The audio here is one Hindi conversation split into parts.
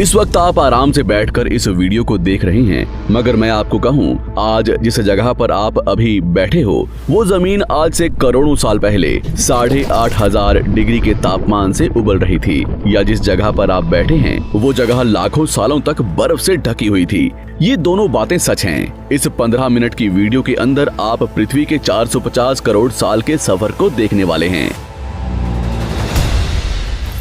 इस वक्त आप आराम से बैठकर इस वीडियो को देख रहे हैं, मगर मैं आपको कहूं, आज जिस जगह पर आप अभी बैठे हो वो जमीन आज से करोड़ों साल पहले 8,500 डिग्री के तापमान से उबल रही थी, या जिस जगह पर आप बैठे हैं वो जगह लाखों सालों तक बर्फ से ढकी हुई थी। ये दोनों बातें सच हैं। इस 15 मिनट की वीडियो के अंदर आप पृथ्वी के 450 करोड़ साल के सफर को देखने वाले हैं।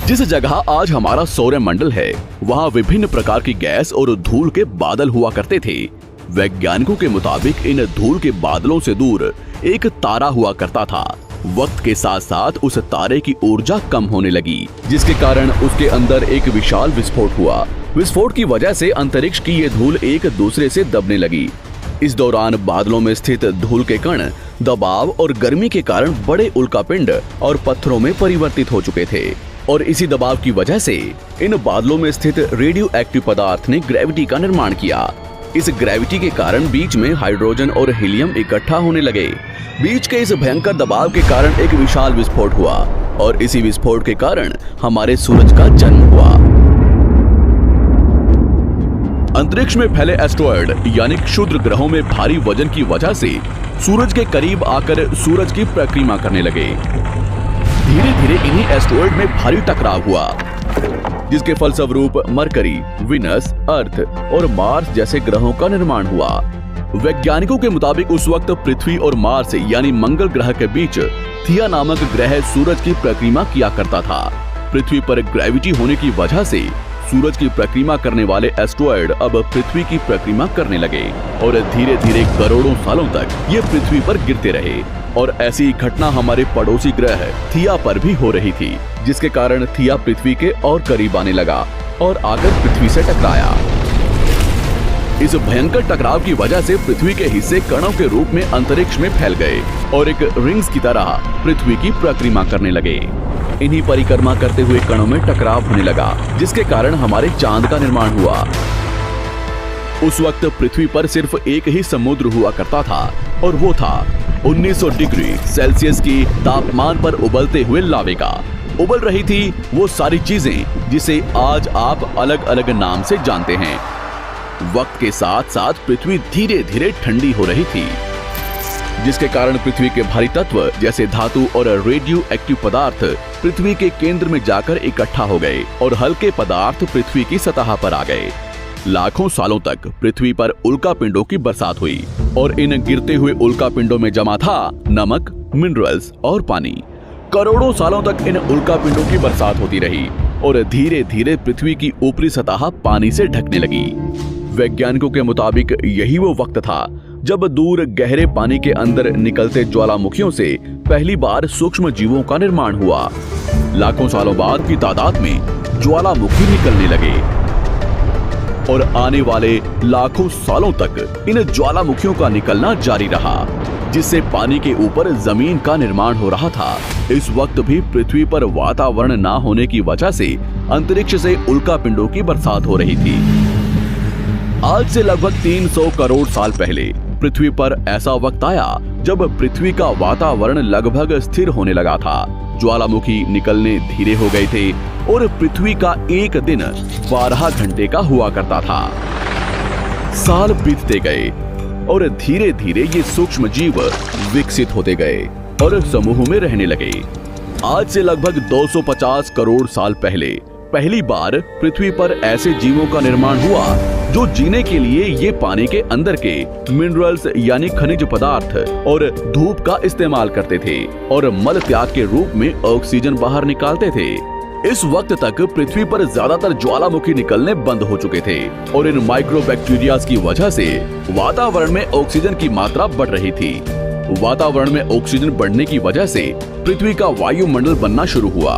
जिस जगह आज हमारा सौरमंडल है, वहाँ विभिन्न प्रकार की गैस और धूल के बादल हुआ करते थे। वैज्ञानिकों के मुताबिक इन धूल के बादलों से दूर एक तारा हुआ करता था। वक्त के साथ साथ उस तारे की ऊर्जा कम होने लगी, जिसके कारण उसके अंदर एक विशाल विस्फोट हुआ। विस्फोट की वजह से अंतरिक्ष की ये धूल एक दूसरे से दबने लगी। इस दौरान बादलों में स्थित धूल के कण दबाव और गर्मी के कारण बड़े उल्कापिंड और पत्थरों में परिवर्तित हो चुके थे, और इसी दबाव की वजह से इन बादलों में स्थित रेडियो एक्टिव पदार्थ ने ग्रेविटी का निर्माण किया। इस ग्रेविटी के कारण बीच में हाइड्रोजन और हीलियम इकट्ठा होने लगे। बीच के इस भयंकर दबाव के कारण एक विशाल विस्फोट हुआ, और इसी विस्फोट के कारण हमारे सूरज का जन्म हुआ। अंतरिक्ष में फैले एस्टेरॉयड यानी क्षुद्र ग्रहों में भारी वजन की वजह से सूरज के करीब आकर सूरज की परिक्रमा करने लगे। धीरे धीरे इन्हीं एस्टेरॉयड में भारी टकराव हुआ, जिसके फलस्वरूप मरकरी, विनस, अर्थ और मार्स जैसे ग्रहों का निर्माण हुआ। वैज्ञानिकों के मुताबिक उस वक्त पृथ्वी और मार्स यानी मंगल ग्रह के बीच थिया नामक ग्रह सूरज की परिक्रमा किया करता था। पृथ्वी पर ग्रेविटी होने की वजह से सूरज की परिक्रमा करने वाले एस्टेरॉयड अब पृथ्वी की परिक्रमा करने लगे, और धीरे धीरे करोड़ों सालों तक ये पृथ्वी पर गिरते रहे। और ऐसी घटना हमारे पड़ोसी ग्रह थिया पर भी हो रही थी, जिसके कारण थिया पृथ्वी के और करीब आने लगा और आकर पृथ्वी से टकराया। इस भयंकर टकराव की वजह से पृथ्वी के हिस्से कणों के रूप में अंतरिक्ष में फैल गए और एक रिंग्स की तरह पृथ्वी की परिक्रमा करने लगे। इन्हीं परिक्रमा करते हुए कणों में टकराव होने लगा, जिसके कारण हमारे चांद का निर्माण हुआ। उस वक्त पृथ्वी पर सिर्फ एक ही समुद्र हुआ करता था, और वो था 1900 डिग्री सेल्सियस की तापमान पर उबलते हुए लावे का। उबल रही थी वो सारी चीजें जिसे आज आप अलग अलग नाम से जानते हैं। वक्त के साथ साथ पृथ्वी धीरे धीरे ठंडी हो रही थी, जिसके कारण पृथ्वी के भारी तत्व जैसे धातु और रेडियो एक्टिव पदार्थ पृथ्वी के केंद्र में जाकर इकट्ठा हो गए, और हल्के पदार्थ पृथ्वी की सतह पर आ गए। लाखों सालों तक पृथ्वी पर उल्कापिंडों की बरसात हुई, और इन गिरते हुए उल्कापिंडों में जमा था नमक, मिनरल्स और पानी। करोड़ों सालों तक इन उल्कापिंडों की बरसात होती रही, और धीरे धीरे पृथ्वी की ऊपरी सतह पानी से ढकने लगी। वैज्ञानिकों के मुताबिक यही वो वक्त था जब दूर गहरे पानी के अंदर निकलते ज्वालामुखियों से पहली बार सूक्ष्म जीवों का निर्माण हुआ। लाखों सालों बाद की तादाद में ज्वालामुखी निकलने लगे, और आने वाले लाखों सालों तक इन ज्वालामुखियों का निकलना जारी रहा, जिससे पानी के ऊपर जमीन का निर्माण हो रहा था। इस वक्त भी पृथ्वी पर वातावरण ना होने की वजह से अंतरिक्ष से उल्कापिंडों की बरसात हो रही थी। आज से लगभग 300 करोड़ साल पहले पृथ्वी पर ऐसा वक्त आया जब पृथ्वी का वातावरण लगभग स्थिर होने लगा था। ज्वालामुखी निकलने धीरे हो गए थे, और पृथ्वी का एक दिन 12 घंटे का हुआ करता था। साल बीतते गए, और धीरे धीरे ये सूक्ष्म जीव विकसित होते गए और समूह में रहने लगे। आज से लगभग 250 करोड़ साल पहले पहली बार पृथ्वी पर ऐसे जीवों का निर्माण हुआ जो जीने के लिए ये पानी के अंदर के मिनरल्स यानी खनिज पदार्थ और धूप का इस्तेमाल करते थे, और मल त्याग के रूप में ऑक्सीजन बाहर निकालते थे। इस वक्त तक पृथ्वी पर ज्यादातर ज्वालामुखी निकलने बंद हो चुके थे, और इन माइक्रोबैक्टीरियाज की वजह से वातावरण में ऑक्सीजन की मात्रा बढ़ रही थी। वातावरण में ऑक्सीजन बढ़ने की वजह से पृथ्वी का वायुमंडल बनना शुरू हुआ,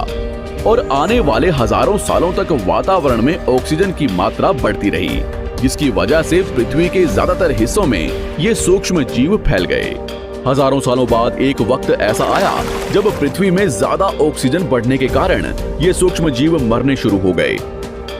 और आने वाले हजारों सालों तक वातावरण में ऑक्सीजन की मात्रा बढ़ती रही, जिसकी वजह से पृथ्वी के ज्यादातर हिस्सों में ये सूक्ष्म जीव फैल गए। हजारों सालों बाद एक वक्त ऐसा आया जब पृथ्वी में ज्यादा ऑक्सीजन बढ़ने के कारण ये सूक्ष्म जीव मरने शुरू हो गए।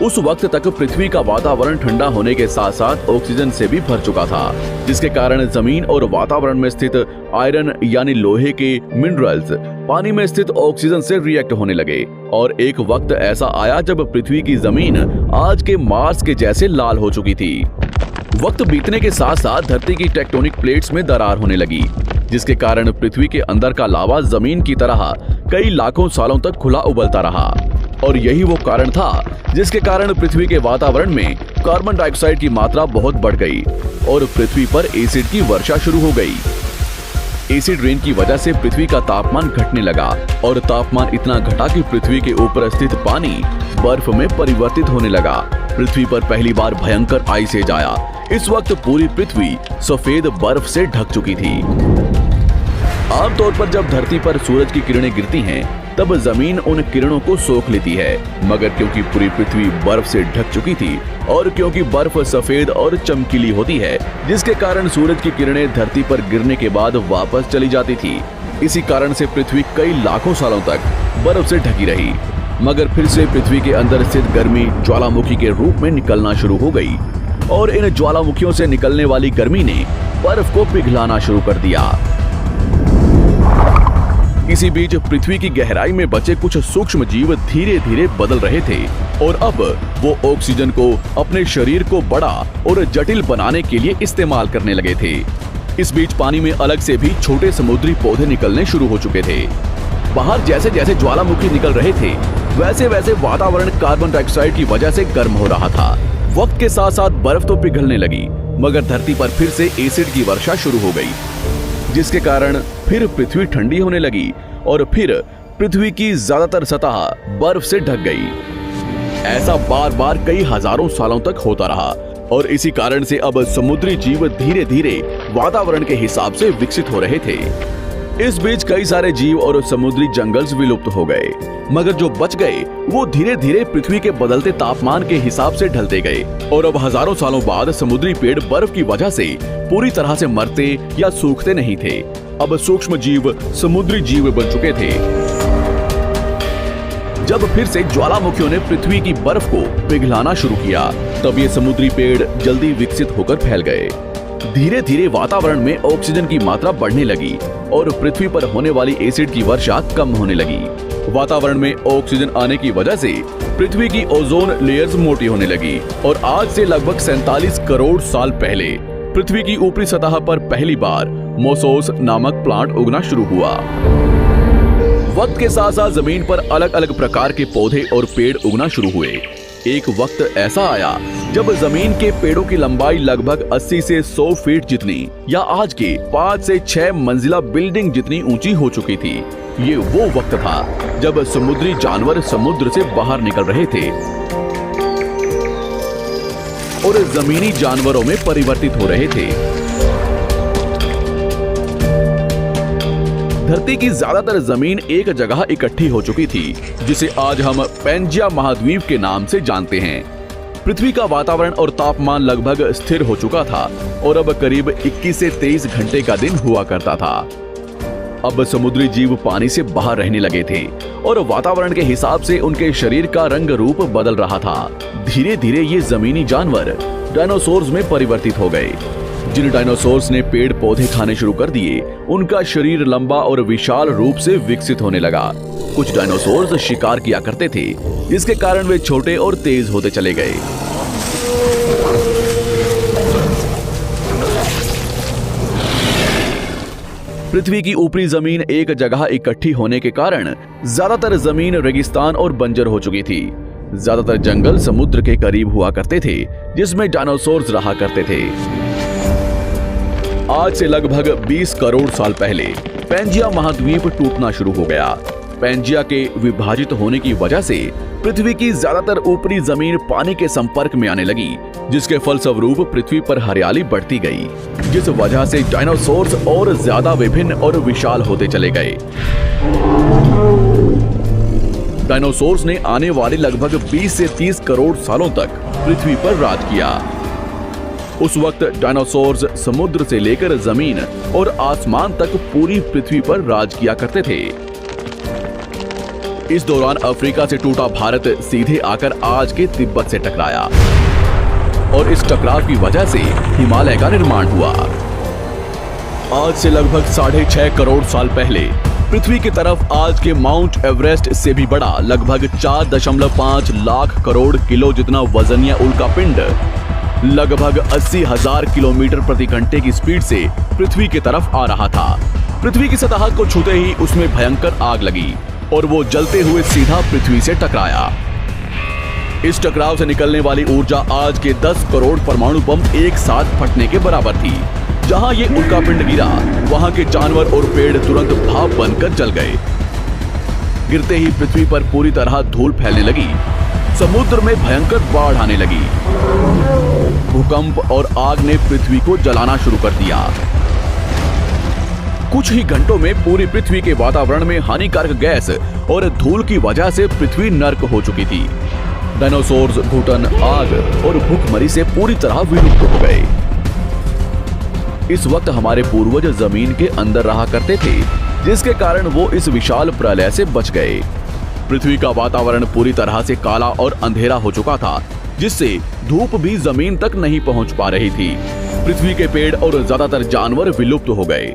उस वक्त तक पृथ्वी का वातावरण ठंडा होने के साथ साथ ऑक्सीजन से भी भर चुका था, जिसके कारण जमीन और वातावरण में स्थित आयरन यानी लोहे के मिनरल्स पानी में स्थित ऑक्सीजन से रिएक्ट होने लगे और एक वक्त ऐसा आया जब पृथ्वी की जमीन आज के मार्स के जैसे लाल हो चुकी थी। वक्त बीतने के साथ साथ धरती की टेक्टोनिक प्लेट्स में दरार होने लगी, जिसके कारण पृथ्वी के अंदर का लावा जमीन की तरह कई लाखों सालों तक खुला उबलता रहा और यही वो कारण था जिसके कारण पृथ्वी के वातावरण में कार्बन डाइऑक्साइड की मात्रा बहुत बढ़ गई और पृथ्वी पर एसिड की वर्षा शुरू हो गई। एसिड रेन की वजह से पृथ्वी का तापमान घटने लगा और तापमान इतना घटा कि पृथ्वी के ऊपर स्थित पानी बर्फ में परिवर्तित होने लगा। पृथ्वी पर पहली बार भयंकर आइस एज आया। इस वक्त पूरी पृथ्वी सफेद बर्फ से ढक चुकी थी। आमतौर पर जब धरती पर सूरज की किरणें गिरती हैं, तब जमीन उन किरणों को सोख लेती है, मगर क्योंकि पूरी पृथ्वी बर्फ से ढक चुकी थी और क्योंकि बर्फ सफेद और चमकीली होती है, जिसके कारण सूरज की किरणें धरती पर गिरने के बाद वापस चली जाती थी। इसी कारण से पृथ्वी कई लाखों सालों तक बर्फ से ढकी रही, मगर फिर से पृथ्वी के अंदर स्थित गर्मी ज्वालामुखी के रूप में निकलना शुरू हो गई और इन ज्वालामुखियों से निकलने वाली गर्मी ने बर्फ को पिघलाना शुरू कर दिया। इसी बीच पृथ्वी की गहराई में बचे कुछ सूक्ष्म जीव धीरे धीरे बदल रहे थे और अब वो ऑक्सीजन को अपने शरीर को बड़ा और जटिल बनाने के लिए इस्तेमाल करने लगे थे। इस बीच पानी में अलग से भी छोटे समुद्री पौधे निकलने शुरू हो चुके थे। बाहर जैसे जैसे ज्वालामुखी निकल रहे थे, वैसे वैसे वातावरण कार्बन डाइऑक्साइड की वजह से गर्म हो रहा था। वक्त के साथ साथ बर्फ तो पिघलने लगी, मगर धरती पर फिर से एसिड की वर्षा शुरू हो गई, जिसके कारण फिर पृथ्वी ठंडी होने लगी और फिर पृथ्वी की ज्यादातर सतह बर्फ से ढक गई। ऐसा बार बार कई हजारों सालों तक होता रहा और इसी कारण से अब समुद्री जीव धीरे धीरे वातावरण के हिसाब से विकसित हो रहे थे। इस बीच कई सारे जीव और समुद्री जंगल्स विलुप्त हो गए, मगर जो बच गए वो धीरे धीरे पृथ्वी के बदलते तापमान के हिसाब से ढलते गए और अब हजारों सालों बाद समुद्री पेड़ बर्फ की वजह से पूरी तरह से मरते या सूखते नहीं थे। अब सूक्ष्म जीव समुद्री जीव बन चुके थे। जब फिर से ज्वालामुखियों ने पृथ्वी की बर्फ को पिघलाना शुरू किया, तब ये समुद्री पेड़ जल्दी विकसित होकर फैल गए। धीरे धीरे वातावरण में ऑक्सीजन की मात्रा बढ़ने लगी और पृथ्वी पर होने वाली एसिड की वर्षा कम होने लगी। वातावरण में ऑक्सीजन आने की वजह से पृथ्वी की ओजोन लेयर्स मोटी होने लगी और आज से लगभग 47 करोड़ साल पहले पृथ्वी की ऊपरी सतह पर पहली बार मोसोस नामक प्लांट उगना शुरू हुआ। वक्त के साथ साथ जमीन पर अलग अलग प्रकार के पौधे और पेड़ उगना शुरू हुए। एक वक्त ऐसा आया जब जमीन के पेड़ों की लंबाई लगभग 80 से 100 फीट जितनी या आज के 5 से 6 मंजिला बिल्डिंग जितनी ऊंची हो चुकी थी। ये वो वक्त था जब समुद्री जानवर समुद्र से बाहर निकल रहे थे और जमीनी जानवरों में परिवर्तित हो रहे थे। धरती की ज्यादातर जमीन एक जगह इकट्ठी हो चुकी थी, जिसे आज हम पैंजिया महाद्वीप के नाम से जानते हैं। पृथ्वी का वातावरण और तापमान लगभग स्थिर हो चुका था और अब करीब 21 से 23 घंटे का दिन हुआ करता था। अब समुद्री जीव पानी से बाहर रहने लगे थे और वातावरण के हिसाब से उनके शरीर का रंग रूप बदल रहा था। धीरे धीरे ये जमीनी जानवर डायनासोर्स में परिवर्तित हो गए। जिन डायनासोर्स ने पेड़ पौधे खाने शुरू कर दिए, उनका शरीर लंबा और विशाल रूप से विकसित होने लगा। कुछ डायनासोर्स शिकार किया करते थे, जिसके कारण वे छोटे और तेज होते चले गए। पृथ्वी की ऊपरी जमीन एक जगह इकट्ठी होने के कारण ज्यादातर जमीन रेगिस्तान और बंजर हो चुकी थी। ज्यादातर जंगल समुद्र के करीब हुआ करते थे, जिसमें डायनासोर्स रहा करते थे। आज से लगभग 20 करोड़ साल पहले पैंजिया महाद्वीप टूटना शुरू हो गया। पैंजिया के विभाजित होने की वजह से पृथ्वी की ज्यादातर ऊपरी जमीन पानी के संपर्क में आने लगी, जिसके फलस्वरूप पृथ्वी पर हरियाली बढ़ती गई, जिस वजह से डायनासोर्स और ज्यादा विभिन्न और विशाल होते चले गए। डायनासोर्स ने आने वाले लगभग 20 से 30 करोड़ सालों तक पृथ्वी पर राज किया। उस वक्त डायनासोर्स समुद्र से लेकर जमीन और आसमान तक पूरी पृथ्वी पर राज किया करते थे। इस दौरान अफ्रीका से टूटा भारत सीधे आकर आज के तिब्बत से टकराया और इस टकराव की वजह से हिमालय का निर्माण हुआ। आज से लगभग 6.5 करोड़ साल पहले पृथ्वी की तरफ आज के माउंट एवरेस्ट से भी बड़ा लगभग 4.5 लाख करोड़ किलो जितना वजनिया उल्कापिंड लगभग 80,000 किलोमीटर प्रति घंटे की स्पीड से पृथ्वी की तरफ आ रहा था। पृथ्वी की सतह को छूते ही उसमें भयंकर आग लगी और वो जलते हुए सीधा पृथ्वी से टकराया। इस टकराव से निकलने वाली ऊर्जा आज के 10 करोड़ परमाणु बम एक साथ फटने के बराबर थी। जहां ये उल्कापिंड गिरा, वहां के जानवर और पेड़ तुरंत भाप बनकर जल गए। गिरते ही पृथ्वी पर पूरी तरह धूल फैलने लगी। समुद्र में भयंकर बाढ़ आने लगी। भूकंप और आग ने पृथ्वी को जलाना शुरू कर दिया। कुछ ही घंटों में पूरी पृथ्वी के वातावरण में हानिकारक गैस और धूल की वजह से पृथ्वी नर्क हो चुकी थी। डायनासोर्स, घुटन, आग और भूखमरी से पूरी तरह विलुप्त हो गए। इस वक्त हमारे पूर्वज जमीन के अंदर रहा करते थे, जिसके कारण वो इस विशाल प्रलय से बच गए। पृथ्वी का वातावरण पूरी तरह से काला और अंधेरा हो चुका था, जिससे धूप भी जमीन तक नहीं पहुंच पा रही थी। पृथ्वी के पेड़ और ज्यादातर जानवर विलुप्त हो गए।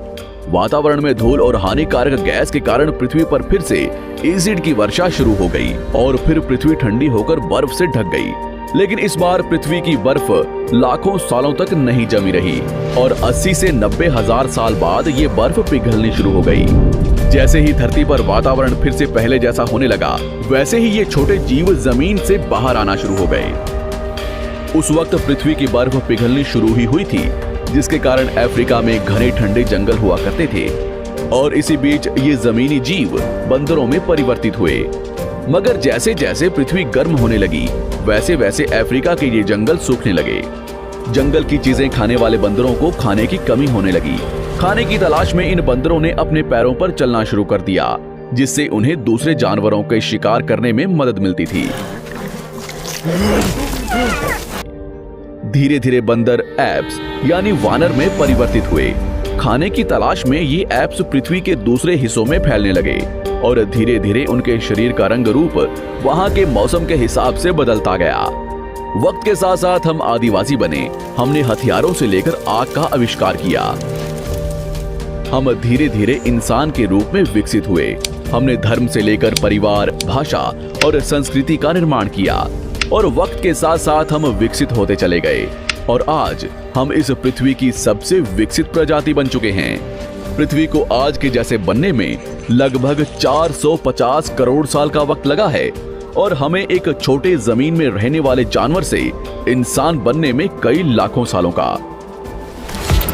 वातावरण में धूल और हानिकारक गैस के कारण पृथ्वी पर फिर से एसिड की वर्षा शुरू हो गई और फिर पृथ्वी ठंडी होकर बर्फ से ढक गई। लेकिन इस बार पृथ्वी की बर्फ लाखों सालों तक नहीं जमी रही और 80 से 90 हजार साल बाद ये बर्फ पिघलनी शुरू हो गई। जैसे ही धरती पर वातावरण फिर से पहले जैसा होने लगा, वैसे ही ये छोटे जीव जमीन से बाहर आना शुरू हो गए। उस वक्त पृथ्वी की बर्फ पिघलनी शुरू ही हुई थी, जिसके कारण अफ्रीका में घने ठंडे जंगल हुआ करते थे और इसी बीच ये जमीनी जीव बंदरों में परिवर्तित हुए। मगर जैसे जैसे पृथ्वी गर्म होने लगी, वैसे वैसे अफ्रीका के ये जंगल सूखने लगे। जंगल की चीजें खाने वाले बंदरों को खाने की कमी होने लगी। खाने की तलाश में इन बंदरों ने अपने पैरों पर चलना शुरू कर दिया, जिससे उन्हें दूसरे जानवरों के शिकार करने में मदद मिलती थी। धीरे धीरे बंदर एप्स यानी वानर में परिवर्तित हुए। खाने की तलाश में ये एप्स पृथ्वी के दूसरे हिस्सों में फैलने लगे और धीरे धीरे उनके शरीर का रंग रूप वहां के मौसम के हिसाब से बदलता गया। वक्त के साथ साथ हम आदिवासी बने। हमने हथियारों से लेकर आग का आविष्कार किया। हम धीरे धीरे इंसान के रूप में विकसित हुए। हमने धर्म से लेकर परिवार, भाषा और संस्कृति का निर्माण किया और वक्त के साथ साथ हम विकसित होते चले गए और आज हम इस पृथ्वी की सबसे विकसित प्रजाति बन चुके हैं। पृथ्वी को आज के जैसे बनने में लगभग 450 करोड़ साल का वक्त लगा है और हमें एक छोटे जमीन में रहने वाले जानवर से इंसान बनने में कई लाखों सालों का।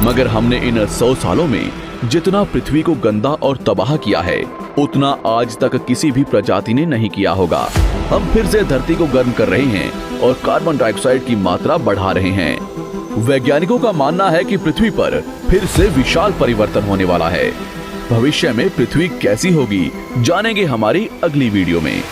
मगर हमने इन 100 सालों में जितना पृथ्वी को गंदा और तबाह किया है, उतना आज तक किसी भी प्रजाति ने नहीं किया होगा। हम फिर से धरती को गर्म कर रहे हैं और कार्बन डाइऑक्साइड की मात्रा बढ़ा रहे हैं। वैज्ञानिकों का मानना है कि पृथ्वी पर फिर से विशाल परिवर्तन होने वाला है। भविष्य में पृथ्वी कैसी होगी, जानेंगे हमारी अगली वीडियो में।